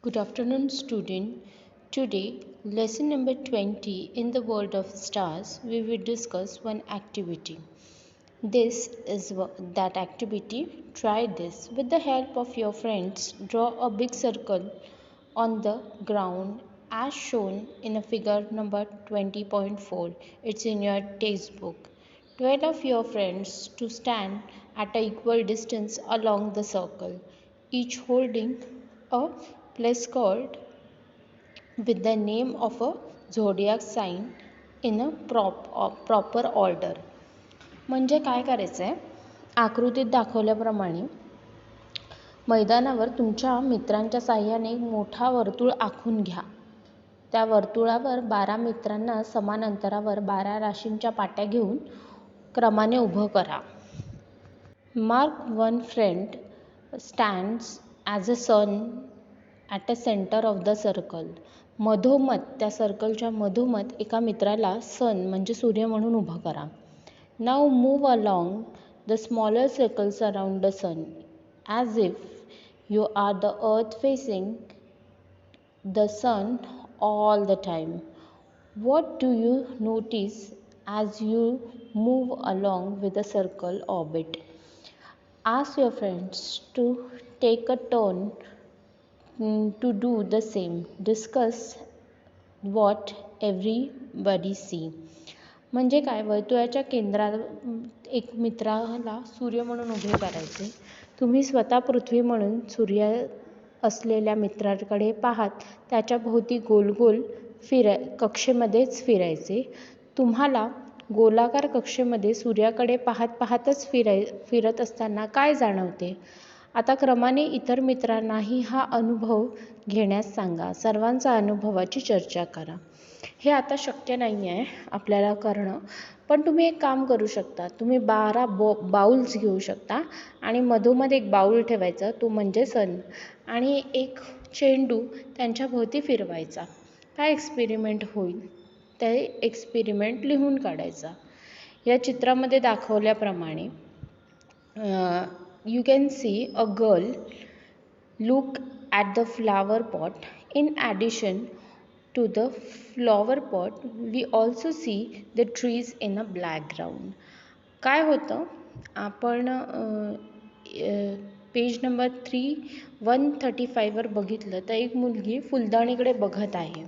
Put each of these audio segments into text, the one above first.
Good afternoon, student. Today, lesson number 20 in the world of stars, we will discuss one activity. This is that activity. Try this. With the help of your friends, draw a big circle on the ground as shown in a figure number 20.4. It's in your textbook. 12 of your friends to stand at an equal distance along the circle, each holding a placard with the name of a zodiac sign in a proper order. म्हणजे काय करायचं आहे, आकृतीत दाखवल्याप्रमाणे मैदानावर तुमच्या मित्रांच्या साहाय्याने एक मोठा वर्तुळ आखून घ्या. त्या वर्तुळावर 12 मित्रांना समान अंतरावर 12 राशींच्या पाट्या घेऊन क्रमाने उभं करा. Mark one friend stands as a sun at the center of the circle. मधोमध, त्या सर्कलच्या मधोमध एका मित्राला सन म्हणजे सूर्य म्हणून उभं करा. Now move along the smaller circles around the sun as if you are the earth facing the sun all the time. What do you notice as you move along with the circle orbit? Ask your friends to take a turn to do the same. Discuss what everybody see. म्हणजे काय, वर्तुळाच्या केंद्रात एक मित्राला सूर्य म्हणून उभे करायचे. तुम्ही स्वतः पृथ्वी म्हणून सूर्य असलेल्या मित्राकडे पाहत त्याच्या भोवती गोल गोल कक्षेमध्येच फिरायचे. तुम्हाला गोलाकार कक्षेमध्ये सूर्याकडे पाहत पाहतच फिरत असताना काय जाणवते? आता क्रमाने इतर मित्रांनाही हा अनुभव घेण्यास सांगा. सर्वांचा अनुभवाची चर्चा करा. हे आता शक्य नाही आहे आपल्याला करणं, पण तुम्ही एक काम करू शकता. तुम्ही 12 बाउल्स घेऊ शकता आणि मधोमध एक बाउल ठेवायचा, तो म्हणजे सन, आणि एक चेंडू त्यांच्या भोवती फिरवायचा. काय एक्सपेरिमेंट होईल ते एक्सपेरिमेंट लिहून काढायचा. या चित्रामध्ये दाखवल्याप्रमाणे you can see a girl look at the flower pot. In addition to the flower pot, we also see the trees in a background. काय होतं, आपण पेज नंबर 135 वर बघितलं तर एक मुलगी फुलदाणीकडे बघत आहे,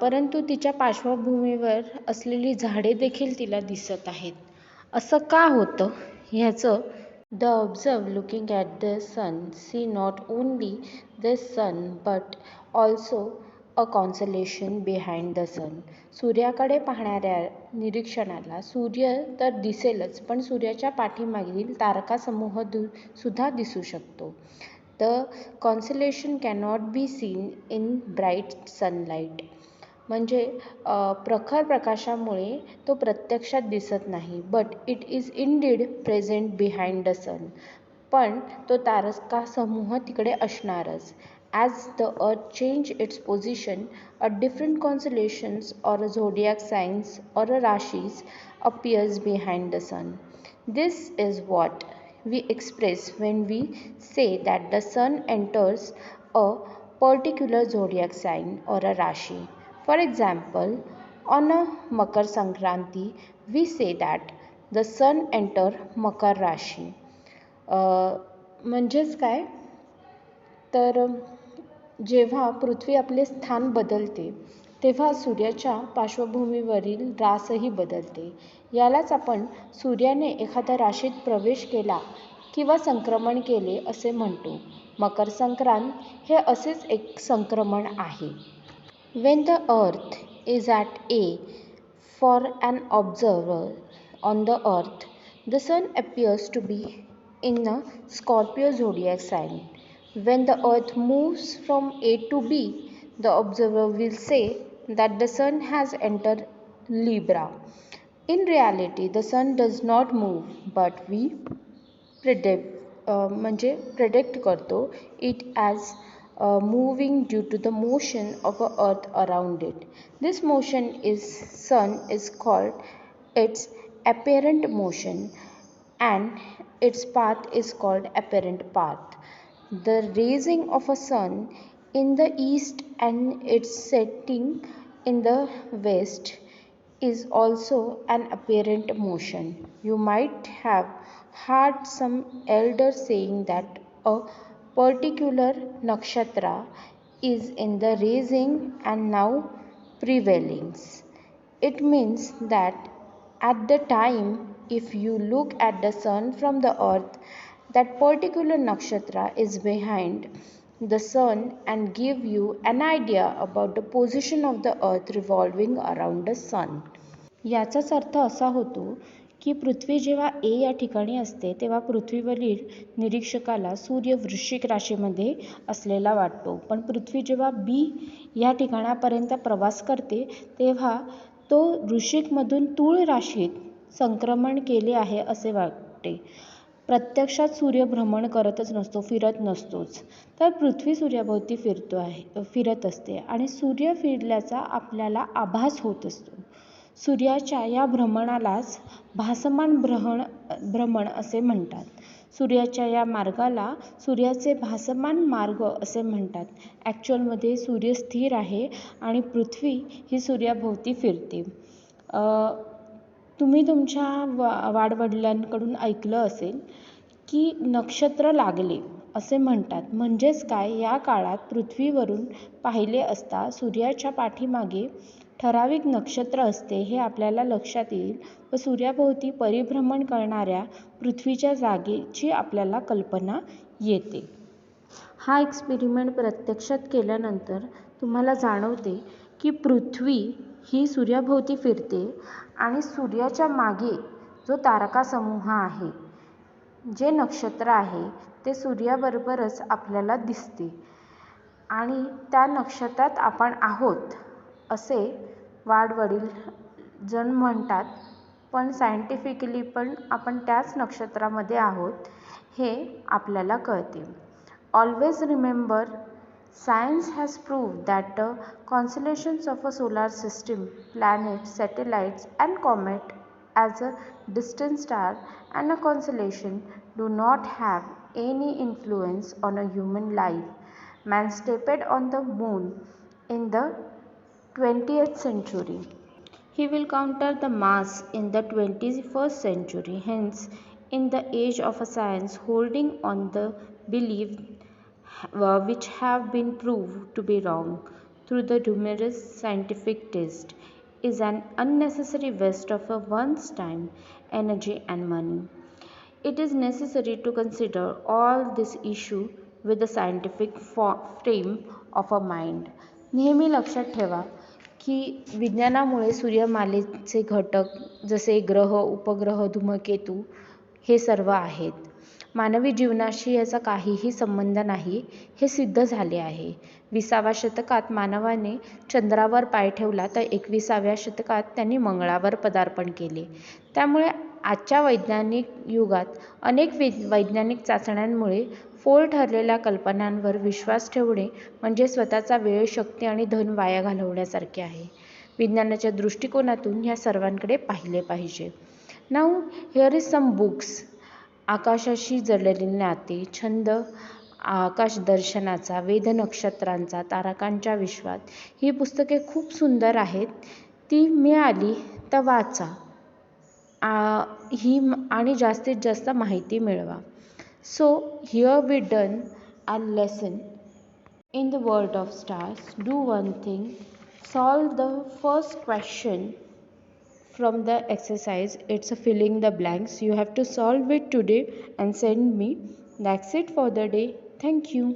परंतु तिच्या पार्श्वभूमीवर असलेली झाडे देखील तिला दिसत आहेत. असं का होतं ह्याचं The observer looking at the sun see not only the sun but also a constellation behind the sun. सूर्याकडे पाहणाऱ्या निरीक्षणाला सूर्य तर दिसेलच, पण सूर्याच्या पाठीमागील तारकासमूह सुद्धा दिसू शकतो. The constellation cannot be seen in bright sunlight. म्हणजे प्रखर प्रकाशामुळे तो प्रत्यक्षात दिसत नाही. But it is indeed present behind the sun. पण तो तारकासमूह तिकडे असणारच. As the earth change its position, a different constellations or zodiac signs or राशीज appears behind the sun. This is what we express when we say that the sun enters a particular zodiac sign or a rashi. For example, on a Makar Sankranti, we say that the sun enter Makar Rashi. म्हणजेच काय तर जेव्हा पृथ्वी आपले स्थान बदलते तेव्हा सूर्याच्या पार्श्वभूमीवरील रासही बदलते. यालाच आपण सूर्याने एखाद्या राशीत प्रवेश केला किंवा संक्रमण केले असे म्हणतो. मकर संक्रांत हे असेच एक संक्रमण आहे. When the earth is at A, for an observer on the earth, the sun appears to be in a Scorpio zodiac sign. When the earth moves from A to B, the observer will say that the sun has entered Libra. In reality, the sun does not move, but we predict करतो it as moving due to the motion of the earth around it. This motion is sun is called its apparent motion and its path is called apparent path. The rising of a sun in the east and its setting in the west is also an apparent motion. You might have heard some elder saying that a particular nakshatra is in the rising and now prevailing. It means that at the time, if you look at the sun from the earth, that particular nakshatra is behind the sun and give you an idea about the position of the earth revolving around the sun. याचाच अर्थ असा होतो की पृथ्वी जेव्हा ए या ठिकाणी असते तेव्हा पृथ्वीवरील निरीक्षकाला सूर्य वृश्चिक राशीमध्ये असलेला वाटतो, पण पृथ्वी जेव्हा बी या ठिकाणापर्यंत प्रवास करते तेव्हा तो वृश्चिकमधून तूळ राशीत संक्रमण केले आहे असे वाटते. प्रत्यक्षात सूर्य भ्रमण करतच नसतो, फिरत नसतोच, तर पृथ्वी सूर्याभोवती फिरत असते आणि सूर्य फिरल्याचा आपल्याला आभास होत असतो. सूर्याच्या या भ्रमणालाच भासमान भ्रमण असे म्हणतात. सूर्याच्या या मार्गाला सूर्याचे भासमान मार्ग असे म्हणतात. ॲक्च्युअलमध्ये सूर्य स्थिर आहे आणि पृथ्वी ही सूर्याभोवती फिरते. तुम्ही तुमच्या वाडवडिलांकडून ऐकलं असेल की नक्षत्र लागले असे म्हणतात. म्हणजेच काय, या काळात पृथ्वीवरून पाहिले असता सूर्याच्या पाठीमागे ठराविक नक्षत्र असते हे आपल्याला लक्षात येईल व सूर्याभोवती परिभ्रमण करणाऱ्या पृथ्वीच्या जागेची आपल्याला कल्पना येते. हा एक्सपेरिमेंट प्रत्यक्षात केल्यानंतर तुम्हाला जाणवते की पृथ्वी ही सूर्याभोवती फिरते आणि सूर्याच्या मागे जो तारकासमूह आहे, जे नक्षत्र आहे ते सूर्याबरोबरच आपल्याला दिसते आणि त्या नक्षत्रात आपण आहोत असे वाडवडील जण म्हणतात. पण सायंटिफिकली पण आपण त्याच नक्षत्रामध्ये आहोत हे आपल्याला कळते. Always remember, science has proved that the constellations of a solar system, planets, satellites and comet as a distant star and a constellation do not have any influence on a human life. Man stepped on the moon in the 20th century. He will counter the Mars in the 21st century. Hence, in the age of a science holding on the belief which have been proved to be wrong through the numerous scientific tests, is an unnecessary waste of one's time, energy and money. It is necessary to consider all this issue with the scientific frame of a mind. नेहमी लक्षात ठेवा की विज्ञानामुळे सूर्यमालेचे घटक जसे ग्रह, उपग्रह, धूमकेतू हे सर्व आहेत. मानवी जीवनाशी याचा काहीही संबंध नाही हे सिद्ध झाले आहे. 20व्या शतकात मानवाने चंद्रावर पाय ठेवला तर 21व्या शतकात त्यांनी मंगळावर पदार्पण केले. त्यामुळे आजच्या वैज्ञानिक युगात अनेक वैज्ञानिक चाचण्यांमुळे फोल ठरलेल्या कल्पनांवर विश्वास ठेवणे म्हणजे स्वतःचा वेळ, शक्ती आणि धन वाया घालवण्यासारखे आहे. विज्ञानाच्या दृष्टिकोनातून ह्या सर्वांकडे पाहिले पाहिजे. Now here is some books. आकाशाशी जडलेले नाते, छंद आकाशदर्शनाचा, वेध नक्षत्रांचा, तारकांच्या विश्वात ही पुस्तके खूप सुंदर आहेत. ती मिळाली तर वाचा ही आणि जास्तीत जास्त माहिती मिळवा. So here we done our lesson in the world of stars. Do one thing, solve the first question from the exercise. It's a filling the blanks. You have to solve it today and send me. That's it for the day. Thank you.